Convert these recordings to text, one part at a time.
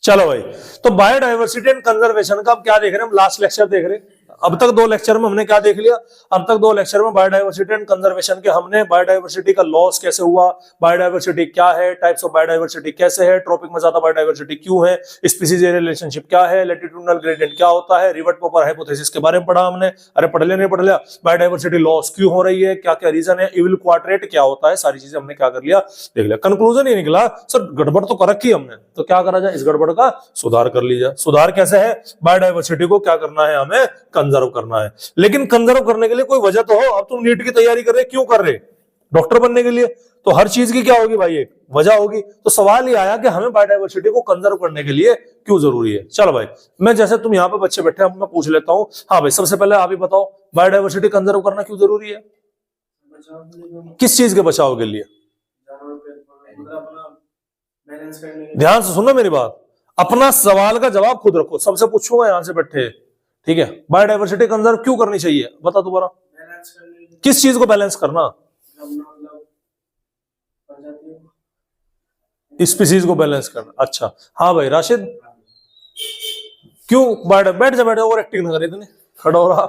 चलो भाई, तो बायोडाइवर्सिटी एंड कंजर्वेशन का अब क्या देख रहे हैं हम, लास्ट लेक्चर देख रहे हैं। अब तक 2 लेक्चर में हमने क्या देख लिया, अब तक 2 लेक्चर में बायोडाइवर्सिटी एंड कंजर्वेशन के हमने बायोडाइवर्सिटी का लॉस कैसे हुआ, बायोडाइवर्सिटी क्या है, टाइप्स ऑफ बायोडाइवर्सिटी कैसे है, ट्रॉपिक में ज्यादा बायोडाइवर्सिटी क्यों है, स्पीसीज एरिया रिलेशनशिप क्या है, लैटिट्यूडनल ग्रेडियंट क्या होता है, रिवर्ट पोपर हाइपोथेसिस के बारे में पढ़ा हमने। अरे पढ़ लिया नहीं पढ़ लिया, बायोडाइवर्सिटी लॉस क्यों हो रही है, क्या क्या रीजन है, इविल क्वाड्रेट क्या होता है, सारी चीजें हमने क्या कर लिया देख लिया। कंक्लूजन ये निकला सर गड़बड़ तो कर रखी हमने, तो क्या करा जाए, इस गड़बड़ का सुधार कर लीजिए। सुधार कैसे है, बायोडाइवर्सिटी को क्या करना है, हमें कंजर्व करना है। लेकिन कंजर्व करने के लिए कोई वजह तो हो। अब तुम नीट की तैयारी कर रहे, क्यों कर रहे, डॉक्टर बनने के लिए, तो हर चीज की क्या होगी भाई, एक वजह होगी। तो सवाल ये आया कि हमें बायोडाइवर्सिटी को कंजर्व करने के लिए क्यों जरूरी है। चलो भाई, मैं जैसे तुम यहाँ पे बच्चे बैठे हैं, मैं पूछ लेता हूँ। हाँ भाई, सबसे पहले आप ही बताओ, बायोडाइवर्सिटी कंजर्व करना क्यों जरूरी है, किस चीज के बचाव के लिए। ध्यान से सुनो मेरी बात, अपना सवाल का जवाब खुद रखो, सबसे पूछूंगा यहां से बैठे, ठीक है। बायोडाइवर्सिटी कंजर्व क्यों करनी चाहिए, बता दोबारा, किस चीज को बैलेंस करना, स्पीसीज को बैलेंस करना। अच्छा हाँ भाई राशिद, क्यों बैठ जा और एक्टिंग ना करे इतने, खड़ा हो रहा।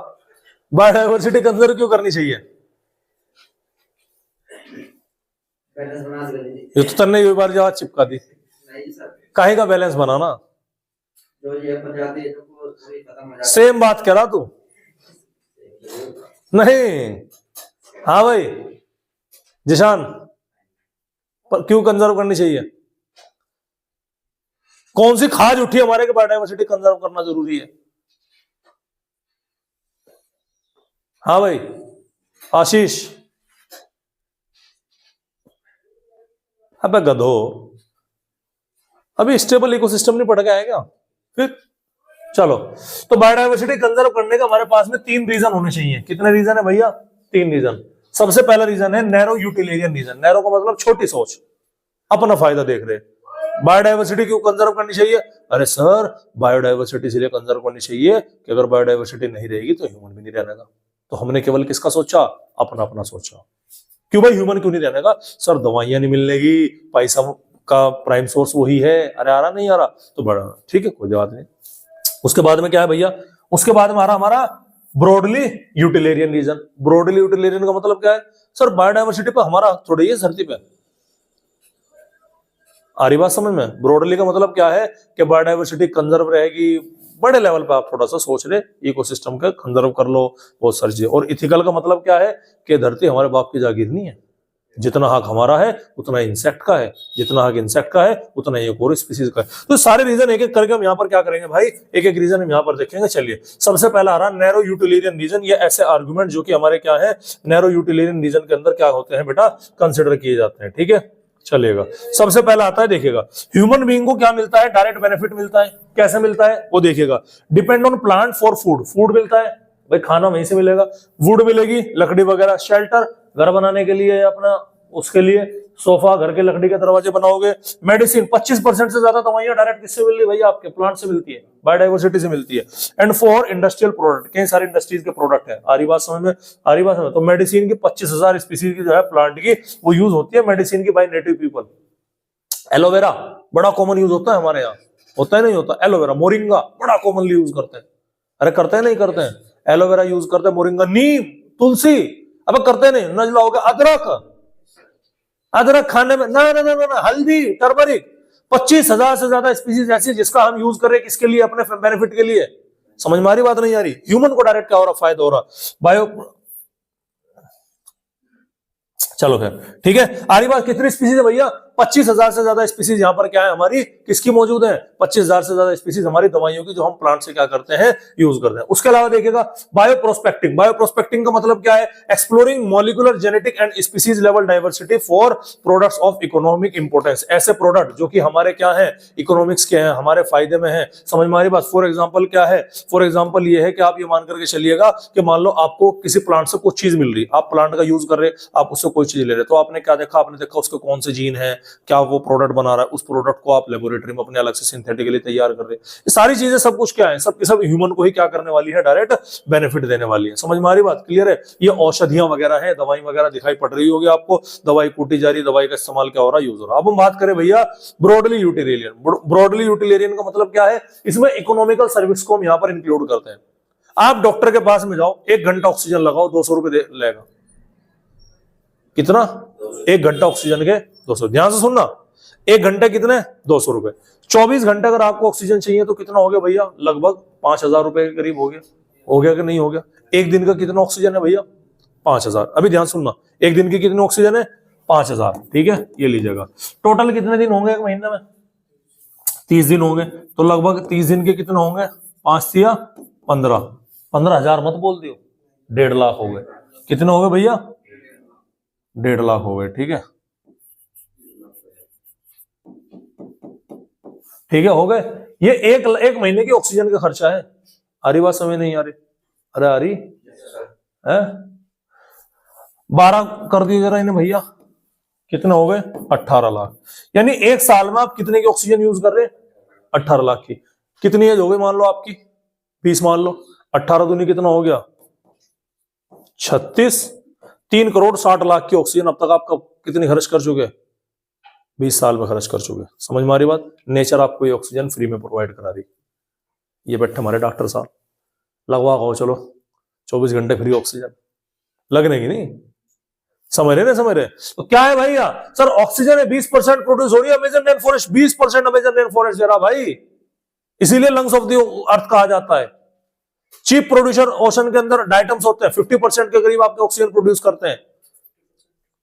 बायोडाइवर्सिटी कंजर्व क्यों करनी चाहिए, ये तो तन्ने ये बार जवाब चिपका दी, काहे का बैलेंस बनाना, सेम बात कह रहा तू नहीं। हाँ भाई जिशान, पर क्यों कंजर्व करनी चाहिए, कौन सी खाज उठी हमारे के बायोडाइवर्सिटी कंजर्व करना जरूरी है। हाँ भाई आशीष, अबे गधो, अभी स्टेबल इकोसिस्टम नहीं पढ़ के आया क्या फिर। चलो, तो बायोडाइवर्सिटी कंजर्व करने का हमारे पास में 3 रीजन होने चाहिए। कितने रीजन है भैया, 3 रीजन। सबसे पहला रीजन है नैरो यूटिलियरियन रीजन। नैरो का मतलब छोटी सोच, अपना फायदा देख रहे। बायोडाइवर्सिटी क्यों कंजर्व करनी चाहिए, अरे सर बायोडाइवर्सिटी इसलिए कंजर्व करनी चाहिए कि अगर बायोडाइवर्सिटी नहीं रहेगी तो ह्यूमन भी नहीं रहने का। तो हमने केवल किसका सोचा, अपना अपना सोचा। क्यों भाई ह्यूमन क्यों नहीं रहने का, सर दवाइयां नहीं मिलनेगी, पैसा का प्राइम सोर्स वही है। अरे आ रहा नहीं आ रहा तो बड़ा ठीक है, कोई बात नहीं। उसके बाद में क्या है भैया, उसके बाद में हमारा ब्रॉडली यूटिलियरियन रीजन। ब्रॉडली यूटिलियरियन का मतलब क्या है, सर बायोडाइवर्सिटी पर हमारा थोड़ी है धरती पे, आ रही बात समझ में। ब्रॉडली का मतलब क्या है कि बायोडाइवर्सिटी कंजर्व रहेगी, बड़े लेवल पे आप थोड़ा सा सोच रहे, इकोसिस्टम का कंजर्व कर लो, बहुत सारी चीजें। और इथिकल का मतलब क्या है कि धरती हमारे बाप की जागीर नहीं है, जितना हक हमारा है उतना इंसेक्ट का है, जितना हक इंसेक्ट का है उतना एक और स्पीसीज का है। तो सारे रीजन एक एक करके हम यहाँ पर क्या करेंगे भाई, एक एक रीजन हम यहाँ पर देखेंगे। चलिए, सबसे पहला आ रहा नैरो यूटिलियरियन रीजन। ये ऐसे आर्गुमेंट जो कि हमारे क्या है, नैरो यूटिलियरियन रीजन के अंदर क्या होते हैं बेटा, कंसिडर किए जाते हैं, ठीक है। चलेगा, सबसे पहला आता है, देखिएगा ह्यूमन बीइंग को क्या मिलता है, डायरेक्ट बेनिफिट मिलता है। कैसे मिलता है वो देखिएगा, depend on plant for food. Food मिलता है भाई, खाना वहीं से मिलेगा, वुड मिलेगी, लकड़ी वगैरह, शेल्टर घर बनाने के लिए, अपना उसके लिए सोफा, घर के लकड़ी के दरवाजे बनाओगे। मेडिसिन 25% से ज्यादा दवाइयां डायरेक्ट किससे मिल रही भैया, आपके प्लांट से मिलती है, बायोडाइवर्सिटी से मिलती है। एंड फॉर इंडस्ट्रियल प्रोडक्ट, कई सारे इंडस्ट्रीज के प्रोडक्ट है। आ रही बात समझ में, आ रही बात समझ में। तो मेडिसिन की 25,000 स्पीसीज की जो है प्लांट की, वो यूज होती है मेडिसिन की बाय नेटिव पीपल। एलोवेरा बड़ा कॉमन यूज होता है हमारे यहाँ, होता है नहीं होता, एलोवेरा। मोरिंगा बड़ा कॉमनली यूज करते हैं, अरे करते हैं नहीं करते हैं, एलोवेरा यूज करते हैं, मोरिंगा, नीम, तुलसी, अब करते नहीं, नजला हो गया, अदरक, अदरक खाने में ना ना ना ना, हल्दी, टर्मरिक, 25,000 से ज्यादा स्पीसीज ऐसी जिसका हम यूज कर रहे हैं, किसके लिए, अपने बेनिफिट के लिए। समझ में आ रही बात नहीं आ रही, ह्यूमन को डायरेक्ट क्या हो रहा, फायदा हो रहा। बायो, चलो खैर ठीक है। आ रही बात, कितनी स्पीसीज है भैया, 25,000 से ज्यादा स्पीसीज यहाँ पर क्या है हमारी, किसकी मौजूद है, 25,000 से ज्यादा स्पीसीज हमारी दवाइयों की, जो हम प्लांट से क्या करते हैं, यूज करते हैं। उसके अलावा देखिएगा बायोप्रोस्पेक्टिंग। बायोप्रोस्पेक्टिंग का मतलब क्या है, exploring molecular genetic and species level diversity for products of economic importance. ऐसे प्रोडक्ट जो कि हमारे क्या है, इकोनॉमिक्स के हैं, हमारे फायदे में है। समझ में आ रही बात। फॉर एग्जाम्पल क्या है, फॉर एग्जाम्पल ये है कि आप ये मान करके चलिएगा कि मान लो आपको किसी प्लांट से कुछ चीज मिल रही, आप प्लांट का यूज कर रहे, आप उससे कोई चीज ले रहे, तो आपने क्या देखा, आपने देखा उसके कौन से जीन है, क्या वो प्रोडक्ट बना रहा है, उस प्रोडक्ट को आप लेबोरेटरी में अपने अलग से सिंथेटिकली तैयार कर रहे हैं। ये सारी चीजें सब कुछ क्या है, सब सब ह्यूमन को ही क्या करने वाली है, डायरेक्ट बेनिफिट देने वाली है। समझ में आ रही बात, क्लियर है। ये औषधियां वगैरह है, दवाई वगैरह दिखाई पड़ रही होगी आपको, दवाई कूटी जा रही, दवाई का इस्तेमाल क्या हो रहा है, यूज हो रहा है। अब हम बात करें भैया ब्रॉडली यूटिलियरियन। ब्रॉडली यूटिलियरियन का मतलब क्या है, इसमें इकोनॉमिकल सर्विस को हम यहाँ पर इंक्लूड करते हैं। आप डॉक्टर के पास में जाओ, 1 घंटा ऑक्सीजन लगाओ, 200 रुपए लेगा। कितना? 1 घंटा ऑक्सीजन के 200। ध्यान से सुनना, 1 घंटे कितने? 200 रुपए। 24 घंटे अगर आपको ऑक्सीजन चाहिए तो कितना हो गया भैया? लगभग 5000 रुपए के करीब हो गया। हो गया कि नहीं हो गया? एक दिन का कितना ऑक्सीजन है भैया? 5000। अभी ध्यान सुनना, एक दिन की कितनी ऑक्सीजन है? 5000। ठीक है, ये लीजिएगा। टोटल कितने दिन होंगे एक महीने में? 30 दिन होंगे। तो लगभग 30 दिन के कितने होंगे? 5 या 15। 15,000 मत बोल दियो, 1.5 लाख हो गए। कितने हो गए भैया? 1.5 लाख हो गए। ठीक है, ठीक है, हो गए। ये एक महीने की ऑक्सीजन का खर्चा है। आ रही बात समझ नहीं आ रही? अरे आ रही है। 12 कर दिए जरा इन्हें भैया, कितने हो गए? 18 लाख। यानी एक साल में आप कितने की ऑक्सीजन यूज कर रहे हैं? 18 लाख की। कितनी एज हो गई मान लो आपकी? 20 मान लो। 18 दूनी कितना हो गया? 36। 3 करोड़ 60 लाख की ऑक्सीजन अब तक आप कितनी खर्च कर चुके? 20 साल में खर्च कर चुके। समझ में आ रही बात? नेचर आपको ये ऑक्सीजन फ्री में प्रोवाइड करा रही। ये बैठे हमारे डॉक्टर साहब, लगवा गो चलो 24 घंटे फ्री ऑक्सीजन। लगने की नहीं, समझ रहे ना? समझ रहे? तो क्या है भैया सर, ऑक्सीजन है 20% प्रोड्यूस हो रही है Amazon rain forest, 20% Amazon rain forest जरा भाई, इसीलिए लंग्स ऑफ द अर्थ कहा जाता है। चीप प्रोड्यूसर ओशन के अंदर डाइटम्स होते हैं, 50% के करीब आपके ऑक्सीजन प्रोड्यूस करते हैं।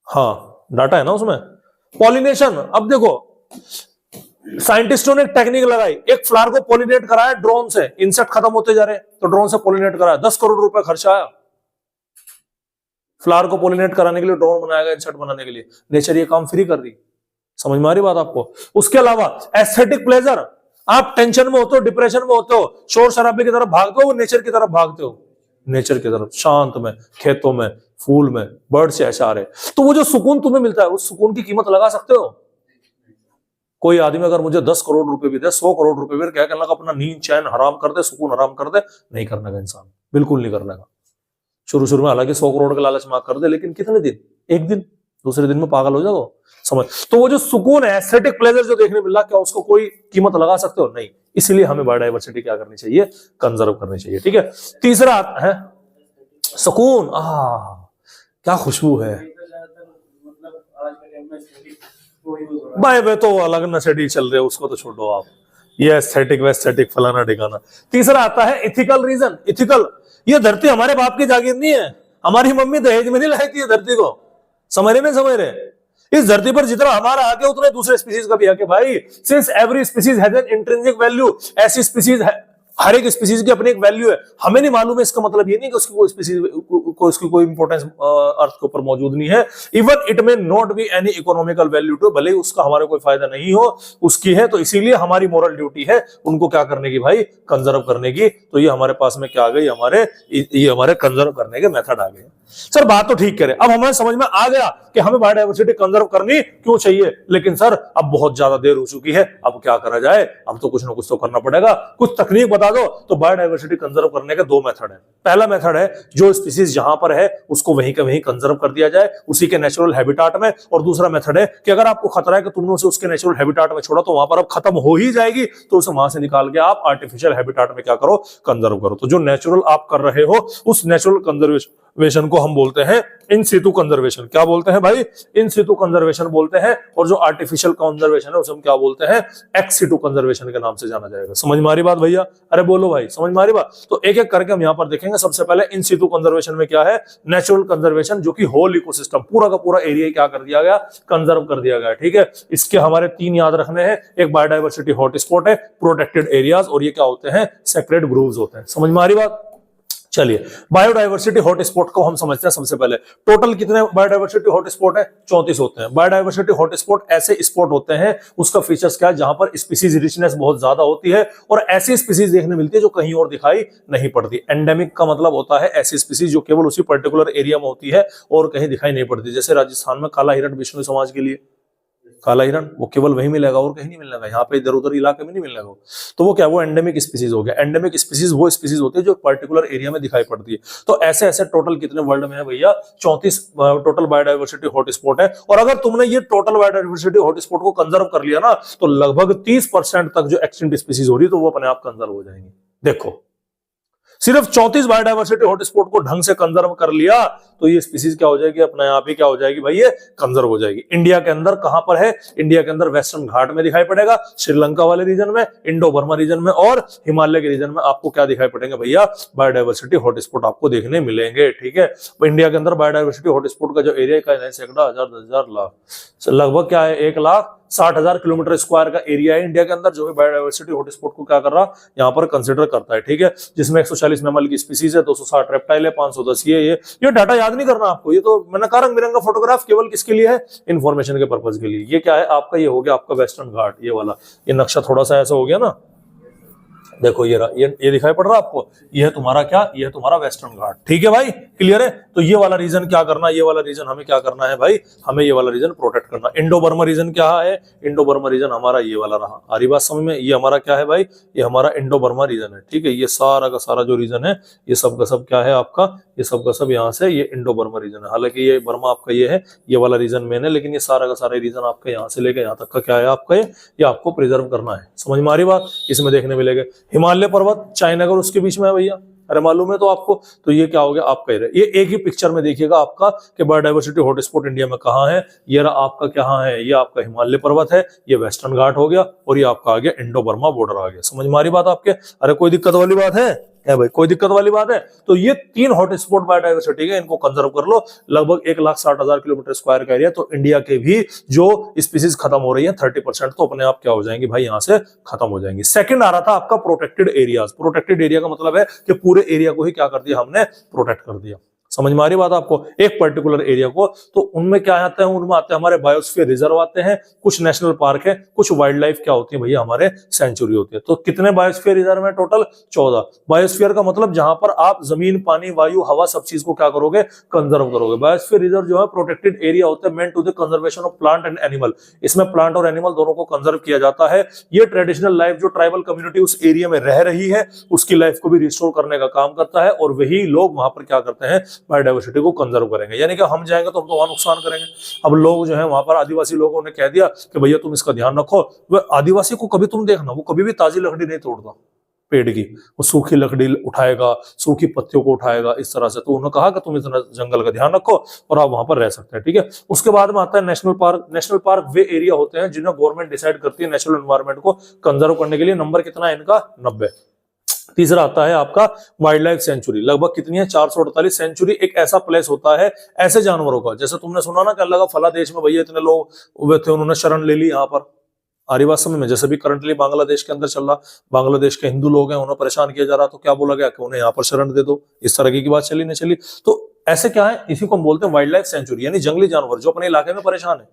हाँ, डाटा है ना उसमें। पॉलिनेशन, अब देखो साइंटिस्टों ने एक टेक्निक लगाई, एक फ्लावर को पॉलिनेट कराया ड्रोन से। इंसेक्ट खत्म होते जा रहे तो ड्रोन से पॉलिनेट कराया, 10 करोड़ रुपए खर्चा आया। फ्लावर को पॉलिनेट कराने के लिए ड्रोन बनाया गया, इंसेक्ट बनाने के लिए। नेचर ये काम फ्री कर रही। समझ में आ रही बात आपको? उसके अलावा एस्थेटिक प्लेजर, आप टेंशन में होते हो, डिप्रेशन में होते हो, शोर शराबे की तरफ भागते हो, नेचर की तरफ भागते हो। नेचर की तरफ, शांत में, खेतों में, फूल में, बर्ड से ऐसा रहे, तो वो जो सुकून तुम्हें मिलता है, उस सुकून की कीमत लगा सकते हो? कोई आदमी अगर मुझे 10 करोड़ रुपए भी दे, 100 करोड़ रुपए भी, क्या कहना, अपना नींद चैन हराम कर दे, सुकून हराम कर दे, नहीं करने का इंसान, बिल्कुल नहीं करने का। शुरू में हालांकि 100 करोड़ का लालच मार कर दे, लेकिन कितने दिन? एक दिन, दूसरे दिन में पागल हो जाओ। समझ? तो वो जो सुकून है, एस्थेटिक प्लेजर जो देखने मिल रहा, क्या उसको कोई कीमत लगा सकते हो? नहीं। इसलिए हमें बायोडायवर्सिटी क्या करनी चाहिए? कंजर्व करनी चाहिए। ठीक है। तीसरा है सुकून। क्या खुशबू है भाई, वे तो अलग नशेड़ी चल रहे, उसको तो छोड़ो आप, ये एस्थेटिक वेस्थेटिक फलाना ठिकाना। तीसरा आता है इथिकल रीजन। इथिकल, ये धरती हमारे बाप की जागीर नहीं है, हमारी मम्मी दहेज में नहीं लाई थी ये धरती को। समझ रहे नहीं समझ रहे? इस धरती पर जितना हमारा हक है उतने दूसरे स्पीसीज का भी हक है भाई। Since every species has an intrinsic value, ऐसी स्पीसीज है, हर एक स्पीसीज की अपनी एक वैल्यू है। हमें नहीं मालूम है, इसका मतलब ये नहीं कि उसकी कोई स्पीसीज को उसकी कोई इंपॉर्टेंस अर्थ के ऊपर मौजूद नहीं है। Even it may not be any economical value too, भले उसका हमारे कोई फायदा नहीं हो, उसकी है। तो इसीलिए हमारी मोरल ड्यूटी है उनको क्या करने की भाई? कंजर्व करने की। तो ये हमारे पास में क्या आ गई? ये हमारे कंजर्व करने के मेथड आ गए। सर बात तो ठीक करे, अब हमें समझ में आ गया कि हमें बायोडायवर्सिटी कंजर्व करनी क्यों चाहिए, लेकिन सर अब बहुत ज्यादा देर हो चुकी है, अब क्या करा जाए? अब तो कुछ ना कुछ तो करना पड़ेगा, कुछ तकनीक बता दो। तो बायोडायवर्सिटी कंजर्व करने के 2 मेथड है। पहला मेथड है, जो स्पीसीज जहां पर है उसको वहीं का वहीं कंजर्व कर दिया जाए, उसी के नेचुरल हैबिटाट में। और दूसरा मेथड है कि अगर आपको खतरा है कि तुमने उसे उसके नेचुरल हैबिटाट में छोड़ा तो वहां पर अब खत्म हो ही जाएगी, तो उसे वहां से निकाल के आप आर्टिफिशियल हैबिटाट में क्या करो? कंजर्व करो। तो जो नेचुरल आप कर रहे हो, उस नेचुरल कंजर्वेशन को हम बोलते हैं इन सितु कंजर्वेशन। क्या बोलते हैं भाई? इन सितु कंजर्वेशन बोलते हैं। और जो आर्टिफिशियल कंजर्वेशन है उसे हम क्या बोलते हैं? एक्स सितु कंजर्वेशन के नाम से जाना जाएगा। समझ में आ रही बात भैया? अरे बोलो भाई, समझ में आ रही बात? तो एक एक करके हम यहां पर देखेंगे। सबसे पहले इन सितु कंजर्वेशन में क्या है? नेचुरल कंजर्वेशन, जो कि होल इकोसिस्टम, पूरा का पूरा एरिया क्या कर दिया गया? कंजर्व कर दिया गया। ठीक है। इसके हमारे 3 याद रखने हैं। एक बायोडायवर्सिटी हॉटस्पॉट है, प्रोटेक्टेड एरियाज, और ये क्या होते हैं? सेक्रेड ग्रूव्स होते हैं। समझ में आ रही बात? चलिए, बायोडायवर्सिटी हॉटस्पॉट को हम समझते हैं। सबसे पहले टोटल कितने बायोडायवर्सिटी हॉटस्पॉट है? 34 होते हैं। बायोडायवर्सिटी हॉटस्पॉट ऐसे स्पॉट होते हैं, उसका फीचर्स क्या है? जहां पर स्पीसीज रिचनेस बहुत ज्यादा होती है और ऐसी स्पीसीज देखने मिलती है जो कहीं और दिखाई नहीं पड़ती। एंडेमिक का मतलब होता है ऐसी स्पीसीज जो केवल उसी पर्टिकुलर एरिया में होती है और कहीं दिखाई नहीं पड़ती। जैसे राजस्थान में काला हिरण विष्णु समाज के लिए काला हिरण, वो केवल वहीं मिलेगा और कहीं नहीं मिलेगा, यहाँ पे इधर उधर इलाके में नहीं मिलेगा तो वो क्या, वो एंडेमिक स्पीसीज हो गया। एंडेमिक स्पीसीज वो स्पीसीज होती है जो पर्टिकुलर एरिया में दिखाई पड़ती है। तो ऐसे ऐसे टोटल कितने वर्ल्ड में है भैया, 34 टोटल बायोडाइवर्सिटी हॉटस्पॉट है। और अगर तुमने ये टोटल बायोडाइवर्सिटी हॉटस्पॉट को कंजर्व कर लिया ना, तो लगभग 30% तक जो एक्सटिंक्ट स्पीसीज हो रही है तो वो अपने आप कंजर्व हो जाएंगी। देखो, सिर्फ 34 बायोडाइवर्सिटी हॉटस्पॉट को ढंग से कंजर्व कर लिया तो ये स्पीसीज क्या हो जाएगी, अपने आप ही क्या हो जाएगी भाई, ये कंजर्व हो जाएगी। इंडिया के अंदर कहां पर है, इंडिया के अंदर वेस्टर्न घाट में दिखाई पड़ेगा, श्रीलंका वाले रीजन में, इंडो बर्मा रीजन में और हिमालय के रीजन में आपको क्या दिखाई पड़ेंगे भैया, बायोडाइवर्सिटी हॉटस्पॉट आपको देखने मिलेंगे। ठीक है, तो इंडिया के अंदर बायोडाइवर्सिटी हॉटस्पॉट का जो एरिया का सैकड़ा, हजार, 10,000, लाख, लगभग क्या है, 1,60,000 किलोमीटर स्क्वायर का एरिया है इंडिया के अंदर, जो बायोडाइवर्सिटी हॉटस्पॉट को क्या कर रहा, यहाँ पर कंसिडर करता है। ठीक है, जिसमें 140 मैमल की स्पीसीज है, 260 रेप्टाइल है, 510 ये डाटा याद नहीं करना आपको, ये तो मैंने कहा रंग बिरंगा फोटोग्राफ केवल किसके लिए है, इंफॉर्मेशन के पर्पज के लिए। ये क्या है आपका, ये हो गया आपका वेस्टर्न घाट, ये वाला, ये नक्शा थोड़ा सा ऐसा हो गया ना, देखो ये दिखाई पड़ रहा है आपको, ये है तुम्हारा क्या, ये है तुम्हारा वेस्टर्न घाट। ठीक है भाई, क्लियर है। तो ये वाला रीजन क्या करना, ये वाला रीजन हमें क्या करना है भाई, हमें ये वाला रीजन प्रोटेक्ट करना। इंडो बर्मा रीजन क्या है, इंडो बर्मा रीजन हमारा ये वाला रहा, आ रही बात समझ में, ये हमारा क्या है भाई, ये हमारा इंडो बर्मा रीजन है। ठीक है, ये सारा का सारा जो रीजन है, ये सब का सब क्या है आपका, ये सब का सब यहाँ से ये इंडो बर्मा रीजन है। हालांकि ये बर्मा आपका ये है, ये वाला रीजन मेन है, लेकिन ये सारा का सारा रीजन आपका यहाँ से लेकर यहाँ तक का क्या है आपका, ये आपको प्रिजर्व करना है। समझ में आ रही बात, इसमें देखने मिलेगा हिमालय पर्वत, चाइना का उसके बीच में है भैया, अरे मालूम है तो आपको, तो ये क्या हो गया आप कह रहे, ये एक ही पिक्चर में देखिएगा आपका कि बायोडाइवर्सिटी हॉटस्पॉट इंडिया में कहाँ है, ये रहा आपका कहाँ है, ये आपका हिमालय पर्वत है, ये वेस्टर्न घाट हो गया और ये आपका आ गया इंडो बर्मा बॉर्डर आ गया। समझ में आ रही बात आपके, अरे कोई दिक्कत वाली बात है भाई, कोई दिक्कत वाली बात है। तो ये 3 हॉटस्पॉट बायोडाइवर्सिटी के, इनको कंजर्व कर लो, लगभग 1,60,000 किलोमीटर स्क्वायर का एरिया। तो इंडिया के भी जो स्पीसीज खत्म हो रही है 30% तो अपने आप क्या हो जाएंगी भाई, यहां से खत्म हो जाएंगी। सेकंड आ रहा था आपका प्रोटेक्टेड एरियाज। प्रोटेक्टेड एरिया का मतलब है कि पूरे एरिया को ही क्या कर दिया हमने, प्रोटेक्ट कर दिया। समझ में आ रही बात आपको, एक पर्टिकुलर एरिया को। तो उनमें क्या आते हैं, उनमें आते हैं हमारे बायोस्फीयर रिजर्व आते हैं, कुछ नेशनल पार्क है, कुछ वाइल्ड लाइफ क्या होती है भैया, हमारे सेंचुरी होती है। तो कितने बायोस्फीयर रिजर्व है टोटल, 14। बायोस्फीयर का मतलब जहां पर आप जमीन, पानी, वायु, हवा सब चीज को क्या करोगे, कंजर्व करोगे। बायोस्फीयर रिजर्व जो है प्रोटेक्टेड एरिया होता है meant to the conservation of plant and animal. इसमें प्लांट और एनिमल दोनों को कंजर्व किया जाता है। ये ट्रेडिशनल लाइफ जो ट्राइबल कम्युनिटी उस एरिया में रह रही है, उसकी लाइफ को भी रिस्टोर करने का काम करता है, और वही लोग वहां पर क्या करते हैं, बायोडाइवर्सिटी को कंजर्व करेंगे। यानी कि हम जाएंगे तो हम तो वहां नुकसान करेंगे। अब लोग जो है वहां पर आदिवासी लोगों ने कह दिया कि भैया तुम इसका ध्यान रखो, वह आदिवासी को कभी तुम देखना, वो कभी भी ताजी लकड़ी नहीं तोड़ता पेड़ की, वो सूखी लकड़ी उठाएगा, सूखी पत्तियों को उठाएगा इस तरह से। तो उन्होंने कहा कि तुम इतना जंगल का ध्यान रखो और आप वहां पर रह सकते हैं। ठीक है, उसके बाद में आता है नेशनल पार्क। नेशनल पार्क वे एरिया होते हैं जिन्हें गवर्नमेंट डिसाइड करती है नेचुरल एनवायरनमेंट को कंजर्व करने के लिए। नंबर कितना है इनका, 90। तीसरा आता है आपका वाइल्ड लाइफ सेंचुरी। लगभग कितनी है, 448। सेंचुरी एक ऐसा प्लेस होता है ऐसे जानवरों का, जैसे तुमने सुना ना कि अल्लाह का फला देश में भैया इतने लोग हुए थे, उन्होंने शरण ले ली यहाँ पर। आरी बात समझ में, जैसे भी करंटली बांग्लादेश के अंदर चल रहा, बांग्लादेश के हिंदू लोग हैं, उन्हें परेशान किया जा रहा, तो क्या बोला गया कि उन्हें यहाँ पर शरण दे दो। इस तरह की बात चली नहीं चली। तो ऐसे क्या है, इसी को हम बोलते हैं वाइल्ड लाइफ सेंचुरी, यानी जंगली जानवर जो अपने इलाके में परेशान है,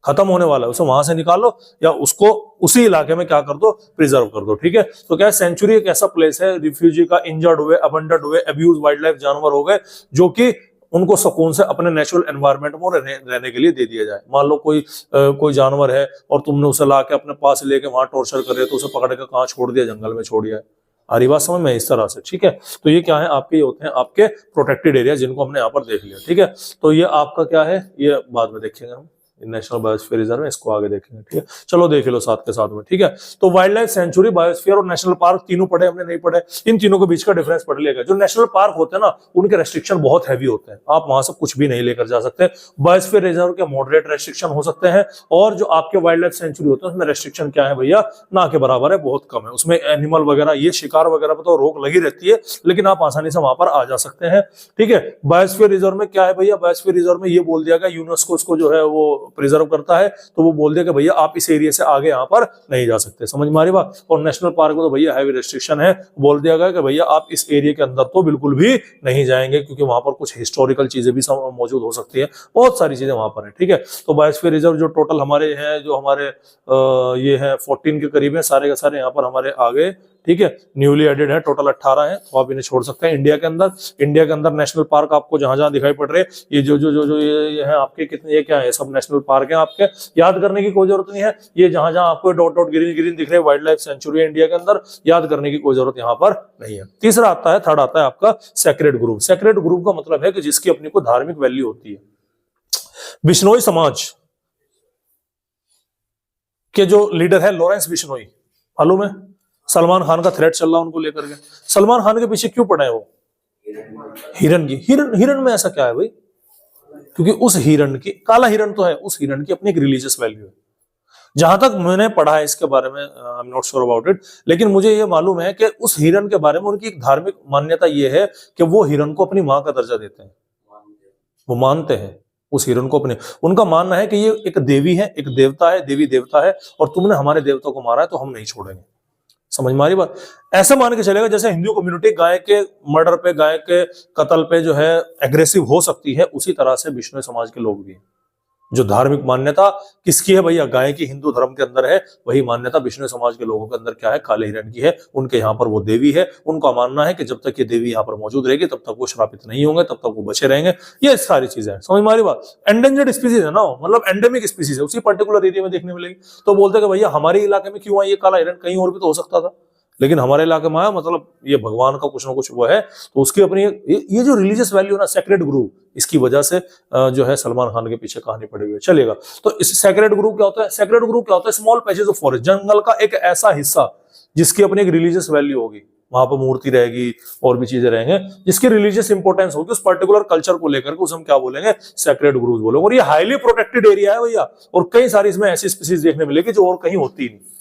खत्म होने वाला है, उसे वहां से निकालो या उसको उसी इलाके में क्या कर दो, प्रिजर्व कर दो। ठीक है, तो क्या है, सेंचुरी एक ऐसा प्लेस है, रिफ्यूजी का, इंजर्ड हुए, अबंडेंट हुए, अब्यूज वाइल्ड लाइफ जानवर हो गए, जो कि उनको सुकून से अपने नेचुरल एनवायरनमेंट में रहने के लिए दे दिया जाए। मान लो कोई जानवर है और तुमने उसे ला के अपने पास लेके वहां टॉर्चर कर रहे, तो उसे पकड़ के कहाँ छोड़ दिया, जंगल में छोड़ दिया। आ रही बात समझ में, इस तरह से। ठीक है, तो ये क्या है आपके, ये होते हैं आपके प्रोटेक्टेड एरिया, जिनको हमने यहाँ पर देख लिया। ठीक है, तो ये आपका क्या है, ये बाद में देखेंगे हम, नेशनल बायोस्फीयर रिजर्व है, इसको आगे देखेंगे। ठीक है, चलो देख लो साथ के साथ में। ठीक है, तो वाइल्ड लाइफ सेंचुरी, बायोस्फीयर और नेशनल पार्क तीनों पढ़े हमने, नहीं पढ़े, इन तीनों के बीच का डिफरेंस पढ़ लिया। जो नेशनल पार्क होते हैं ना, उनके रेस्ट्रिक्शन बहुत हैवी होते हैं, आप वहां से कुछ भी नहीं लेकर जा सकते। बायोस्फीयर रिजर्व के मॉडरेट रेस्ट्रिक्शन हो सकते हैं, और जो आपके वाइल्ड लाइफ सेंचुरी होते हैं उसमें रेस्ट्रिक्शन क्या है भैया, ना के बराबर है, बहुत कम है। उसमें एनिमल वगैरह, ये शिकार वगैरह पर तो रोक लगी रहती है, लेकिन आप आसानी से वहां पर आ जा सकते हैं। ठीक है, बायोस्फीयर रिजर्व में क्या है भैया, बायोस्फीयर रिजर्व में ये बोल दिया गया, यूनेस्को उसको जो है वो प्रिजर्व करता है, तो वो बोल दिया कि भैया आप इस एरिया से आगे यहाँ पर नहीं जा सकते। समझ में आ रही बात। और नेशनल पार्क में तो भैया हैवी रेस्ट्रिक्शन है, बोल दिया गया कि भैया आप इस एरिया के अंदर तो बिल्कुल भी नहीं जाएंगे, क्योंकि वहां पर कुछ हिस्टोरिकल चीजें भी मौजूद हो सकती है, बहुत सारी चीजें वहां पर है। ठीक है, तो बायोस्फीयर रिजर्व जो टोटल हमारे हैं, जो हमारे ये है 14 के करीब है, सारे के सारे यहाँ पर हमारे आ गए। ठीक है, न्यूली एडेड है, टोटल 18 है, तो आप इन्हें छोड़ सकते हैं। इंडिया के अंदर नेशनल पार्क आपको जहां जहां दिखाई पड़ रहे हैं, ये जो ये है आपके कितने, ये क्या है, सब नेशनल पार्क है। आपके याद करने की कोई जरूरत नहीं है, ये जहां जहां आपको डॉट डॉट ग्रीन ग्रीन दिख रहे हैं वाइल्ड लाइफ सेंचुरी है इंडिया के अंदर, याद करने की कोई जरूरत यहाँ पर नहीं है। तीसरा आता है, थर्ड आता है आपका सेक्रेड ग्रुप। सेक्रेड ग्रुप का मतलब है कि जिसकी अपनी को धार्मिक वैल्यू होती है। बिश्नोई समाज के जो लीडर है लॉरेंस बिश्नोई, मालूम है, सलमान खान का थ्रेट चल रहा है उनको लेकर के। सलमान खान के पीछे क्यों पड़ा है वो? हिरन की, हिरन में ऐसा क्या है भाई? क्योंकि उस हिरन की, काला हिरन तो है, उस हिरन की अपनी एक रिलीजियस वैल्यू है। जहां तक मैंने पढ़ा है इसके बारे में, I am not sure about it, लेकिन मुझे ये मालूम है कि उस हिरन के बारे में उनकी एक धार्मिक मान्यता ये है कि वो हिरन को अपनी मां का दर्जा देते हैं, वो मानते हैं उस हिरन को अपने, उनका मानना है कि ये एक देवी है, एक देवता है, देवी देवता है, और तुमने हमारे देवता को मारा है तो हम नहीं छोड़ेंगे। समझ में आ रही बात? ऐसा मान के चलेगा जैसे हिंदू कम्युनिटी गाय के मर्डर पे, गाय के कत्ल पे जो है एग्रेसिव हो सकती है, उसी तरह से बिश्नोई समाज के लोग भी हैं। जो धार्मिक मान्यता किसकी है भैया? गाय की हिंदू धर्म के अंदर है, वही मान्यता बिश्नोई समाज के लोगों के अंदर क्या है? काले हिरण की है। उनके यहाँ पर वो देवी है, उनका मानना है कि जब तक ये देवी यहाँ पर मौजूद रहेगी तब तक वो श्रापित नहीं होंगे, तब तक वो बचे रहेंगे। ये सारी चीजें हैं, समझ में आ रही बात? एंडेंजर्ड स्पीसीज है ना, मतलब एंडेमिक स्पीसीज है, उसी पर्टिकुलर एरिया में देखने मिलेगी। तो बोलते कि भैया हमारे इलाके में क्यों आई ये काला हिरण, कहीं और भी तो हो सकता था, लेकिन हमारे इलाके में आया, मतलब ये भगवान का कुछ ना कुछ वो है। तो उसकी अपनी ये जो रिलीजियस वैल्यू ना, सेक्रेड ग्रुप, इसकी वजह से जो है सलमान खान के पीछे कहानी पड़ी हुई है। चलेगा, तो इस सेक्रेड ग्रुप क्या होता है? सेक्रेड ग्रुप क्या होता है? स्मॉल पैचेज ऑफ फॉरेस्ट, जंगल का एक ऐसा हिस्सा जिसकी अपनी एक रिलीजियस वैल्यू होगी, वहां पर मूर्ति रहेगी और भी चीजें रहेंगे, जिसकी रिलीजियस इंपॉर्टेंस होगी उस पर्टिकुलर कल्चर को लेकर के, उसे हम क्या बोलेंगे? सेक्रेड ग्रुप बोलेंगे। और ये हाईली प्रोटेक्टेड एरिया है भैया, और कई सारी इसमें ऐसी स्पीसीज देखने मिलेगी जो और कहीं होती नहीं।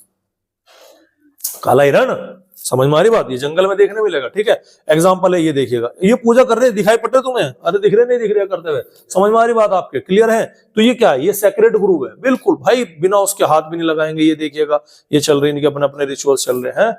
काला हिरण, समझ में आ रही बात? ये जंगल में देखने मिलेगा, ठीक है। एग्जांपल है, ये देखिएगा, ये पूजा कर रहे, दिखाई पड़ते तुम्हें? अरे दिख रहे नहीं दिख रहे करते हुए, समझ में आ रही बात आपके? क्लियर है? तो ये क्या है? ये सेक्रेड ग्रुप है, बिल्कुल भाई, बिना उसके हाथ भी नहीं लगाएंगे। ये देखिएगा, ये चल रही, इनके अपने अपने रिचुअल्स चल रहे हैं।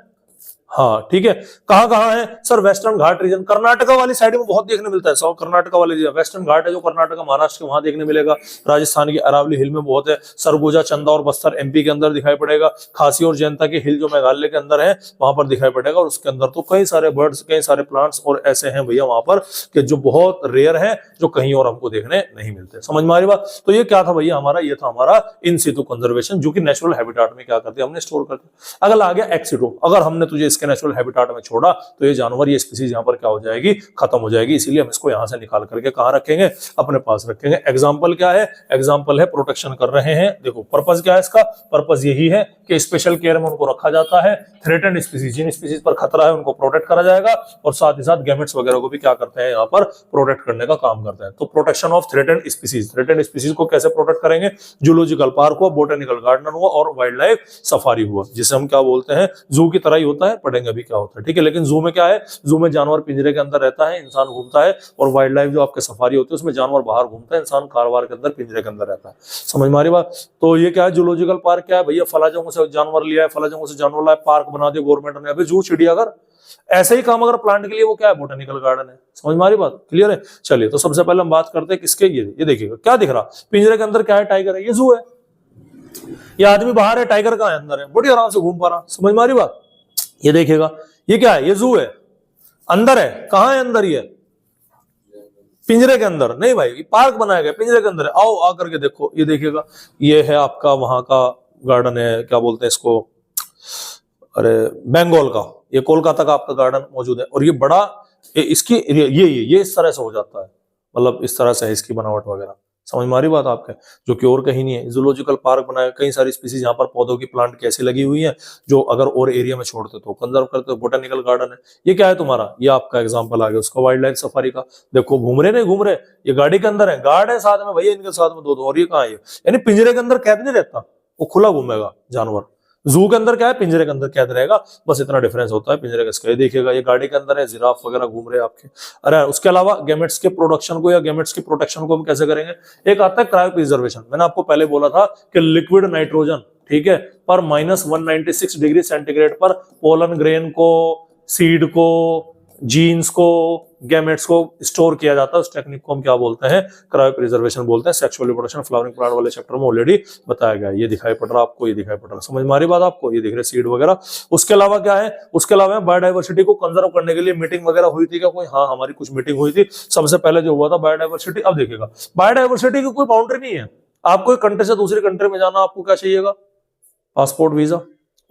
हाँ ठीक है, कहाँ कहाँ है सर? वेस्टर्न घाट रीजन, कर्नाटका वाली साइड में बहुत देखने मिलता है। सो कर्नाटका वाले वेस्टर्न घाट है जो कर्नाटका महाराष्ट्र के, वहां देखने मिलेगा। राजस्थान की अरावली हिल में बहुत है। सरगुजा, चंदा और बस्तर एमपी के अंदर दिखाई पड़ेगा। खासी और जयंता की हिल जो मेघालय के अंदर है वहां पर दिखाई पड़ेगा। और उसके अंदर तो कई सारे बर्ड्स, कई सारे प्लांट्स और ऐसे हैं भैया वहां पर कि जो बहुत रेयर है, जो कहीं और हमको देखने नहीं मिलते। समझ में आ रही बात? तो ये क्या था भैया हमारा? ये था हमारा इन सितु कंजर्वेशन, जो कि नेचुरल हैबिटाट में क्या करते हैं? हमने स्टोर करते हैं। अगला आ गया एक्स सिटु। अगर हमने तुझे इसके नेचुरल हैबिटाट में छोड़ा तो ये जानवर, ये स्पीसीज यहाँ पर क्या हो जाएगी? खत्म हो जाएगी। इसीलिए हम इसको यहाँ से निकाल करके कहाँ रखेंगे? अपने पास रखेंगे। एग्जाम्पल क्या है? एग्जाम्पल है प्रोटेक्शन कर रहे हैं। देखो पर्पस क्या है इसका? पर्पस यही है कि स्पेशल केयर में उनको रखा जाता है। थ्रेटेंड स्पीसीज, जिन स्पीसीज पर खतरा है उनको प्रोटेक्ट करा जाएगा, और साथ ही साथ गैमेट्स वगैरह को भी क्या करते हैं? यहाँ पर प्रोटेक्ट करने का काम करते हैं। तो protection of threatened species, threatened species को कैसे प्रोटेक्ट करेंगे? जूलॉजिकल पार्क हुआ, बोटेनिकल गार्डन हुआ और वाइल्ड लाइफ सफारी हुआ, जिसे हम क्या बोलते हैं? जू की तरह ही होता है, पढ़ेंगे अभी क्या होता है, ठीक है। लेकिन जू में क्या है? जू में जानवर पिंजरे के अंदर रहता है, इंसान घूमता है, और वाइल्ड लाइफ जो आपके सफारी होती है उसमें जानवर बाहर घूमता है, इंसान कारवार के अंदर पिंजरे के अंदर रहता है। समझ में आ रही बात? तो ये क्या है? जूलॉजिकल पार्क क्या है भैया? फला जगहों से जानवर लिया है, फला जगहों से जानवर लाया, पार्क बना दिया गवर्नमेंट ने। अभी जू, चिड़ियाघर, ऐसे ही काम अगर प्लांट के लिए वो क्या है? बोटेनिकल गार्डन है। समझ में आ रही बात? क्लियर है? चलिए, तो सबसे पहले हम बात करते हैं किसके? ये देखिएगा क्या दिख रहा पिंजरे के अंदर? क्या है? टाइगर है। ये जू है। ये आदमी बाहर है, टाइगर कहाँ है? अंदर है, बड़ी आराम से घूम पा रहा। समझ में आ रही बात? ये देखिएगा, ये क्या है? ये जू है, अंदर है। कहाँ है अंदर? ये पिंजरे के अंदर नहीं भाई, पार्क बनाया गया, पिंजरे के अंदर है। आओ आकर के देखो, ये देखिएगा, ये है आपका वहां का गार्डन है, क्या बोलते हैं इसको? अरे बंगाल का, ये कोलकाता का आपका गार्डन मौजूद है। और ये बड़ा, इसकी ये इस तरह से हो जाता है, मतलब इस तरह से है इसकी बनावट वगैरह। समझ में आ रही बात आपके? जो कि और कहीं नहीं है। जूलॉजिकल पार्क बनाया, कई सारी स्पीसीज यहाँ पर पौधों की, प्लांट कैसे लगी हुई है, जो अगर और एरिया में छोड़ते तो कंजर्व करते। बोटेनिकल गार्डन है। ये क्या है तुम्हारा? ये आपका एग्जांपल आ गया उसका, वाइल्ड लाइफ सफारी का। देखो घूम रहे नहीं घूम रहे, ये गाड़ी के अंदर है, गार्ड है साथ में भैया, इनके साथ में दो। और ये कहाँ है? यानी पिंजरे के अंदर कैद नहीं रहता, वो खुला घूमेगा जानवर। जू के अंदर क्या है? पिंजरे के अंदर कैद रहेगा, बस इतना डिफरेंस होता है पिंजरे का। देखिएगा, ये गाड़ी के अंदर है, जिराफ वगैरह घूम रहे हैं आपके। अरे उसके अलावा गैमेट्स के प्रोडक्शन को या गैमेट्स की प्रोटेक्शन को हम कैसे करेंगे? एक आता है क्रायो प्रिजर्वेशन। मैंने आपको पहले बोला था कि लिक्विड नाइट्रोजन, ठीक है, पर -196 डिग्री सेंटीग्रेड पर पोलन ग्रेन को, सीड को जीन्स को, गैमेट्स को स्टोर किया जाता है, उस टेक्निक को हम क्या बोलते हैं, क्रायो प्रिजर्वेशन बोलते हैं। सेक्सुअल रिप्रोडक्शन फ्लावरिंग प्लांट वाले चैप्टर में ऑलरेडी बताया गया है। ये दिखाई पड़ रहा है आपको, ये दिखाई पड़ रहा है, समझ में आ रही बात आपको, ये दिख रहे सीड वगैरह। उसके अलावा क्या है, उसके अलावा बायोडाइवर्सिटी को कंजर्व करने के लिए मीटिंग वगैरह हुई थी क्या कोई? हाँ, हमारी कुछ मीटिंग हुई थी। सबसे पहले जो हुआ था बायोडाइवर्सिटी, अब देखिएगा बायोडाइवर्सिटी की कोई बाउंड्री नहीं है। आपको एक कंट्री से दूसरी कंट्री में जाना, आपको क्या चाहिएगा? Passport, visa.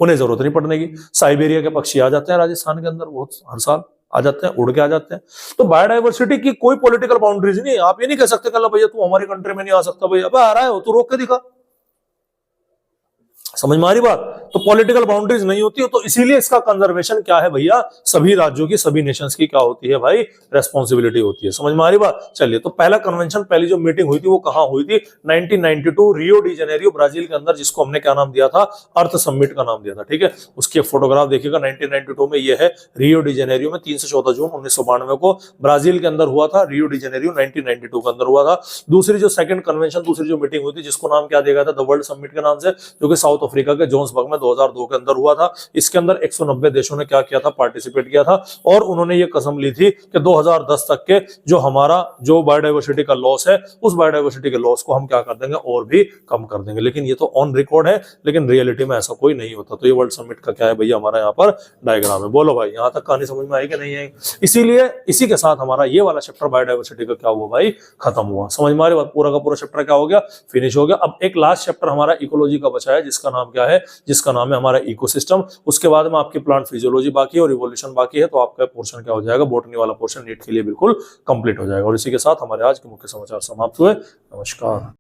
उन्हें जरूरत नहीं पड़ने की। साइबेरिया के पक्षी आ जाते हैं राजस्थान के अंदर, बहुत हर साल आ जाते हैं, उड़ के आ जाते हैं। तो बायोडाइवर्सिटी की कोई पॉलिटिकल बाउंड्रीज नहीं है। आप ये नहीं कह सकते कल भैया तू हमारी कंट्री में नहीं आ सकता, भैया अब आ रहा है हो तू रोक के दिखा। समझ में आ रही बात? तो पॉलिटिकल बाउंड्रीज नहीं होती है, तो इसीलिए इसका कंजर्वेशन क्या है भैया, सभी राज्यों की, सभी नेशंस की क्या होती है भाई, रेस्पॉन्सिबिलिटी होती है। समझ में आ रही बात? चलिए, तो पहला कन्वेंशन, पहली जो मीटिंग हुई थी वो कहां हुई थी? 1992 रियो डी जेनेरियो ब्राजील के अंदर, जिसको हमने क्या नाम दिया था? अर्थ समिट का नाम दिया था। ठीक है, उसकी फोटोग्राफ देखिएगा 1992 में, ये है रियो डी जेनेरियो में, 3 से 14 जून 1992 को ब्राजील के अंदर हुआ था। रियो डी जेनेरियो 1992 के अंदर हुआ था। दूसरी जो सेकंड कन्वेंशन, दूसरी जो मीटिंग हुई थी, जिसको नाम क्या दिया गया था? द वर्ल्ड समिट के नाम से, जो कि साउथ अफ्रीका के जोहान्सबर्ग में 2002 के अंदर हुआ था। इसके अंदर 190 देशों ने क्या किया था? पार्टिसिपेट किया था। और उन्होंने ये कसम ली थी कि 2010 तक के जो हमारा जो बायोडाइवर्सिटी का लॉस है, उस बायोडाइवर्सिटी के लॉस को हम क्या कर देंगे? और भी कम कर देंगे। लेकिन ये तो ऑन रिकॉर्ड है, लेकिन रियलिटी में ऐसा कोई नहीं होता। तो ये वर्ल्ड समिट का क्या है भैया, हमारा यहाँ पर डायग्राम है। बोलो भाई, यहां तक कहानी समझ में आई कि नहीं आई? इसीलिए इसी के साथ हमारा ये वाला चैप्टर बायोडाइवर्सिटी का क्या हुआ भाई, खत्म हुआ। समझ में आ रही बात? पूरा का पूरा चैप्टर क्या हो गया, फिनिश हो गया। अब एक लास्ट चैप्टर हमारा इकोलॉजी का बचा है, जिसका नाम क्या है? जिसका नाम है हमारा इकोसिस्टम। उसके बाद में आपकी प्लांट फिजियोलॉजी बाकी है और इवोल्यूशन बाकी है। तो आपका पोर्शन क्या हो जाएगा, बॉटनी वाला पोर्शन नीट के लिए बिल्कुल कंप्लीट हो जाएगा। और इसी के साथ हमारे आज के मुख्य समाचार समाप्त हुए। नमस्कार।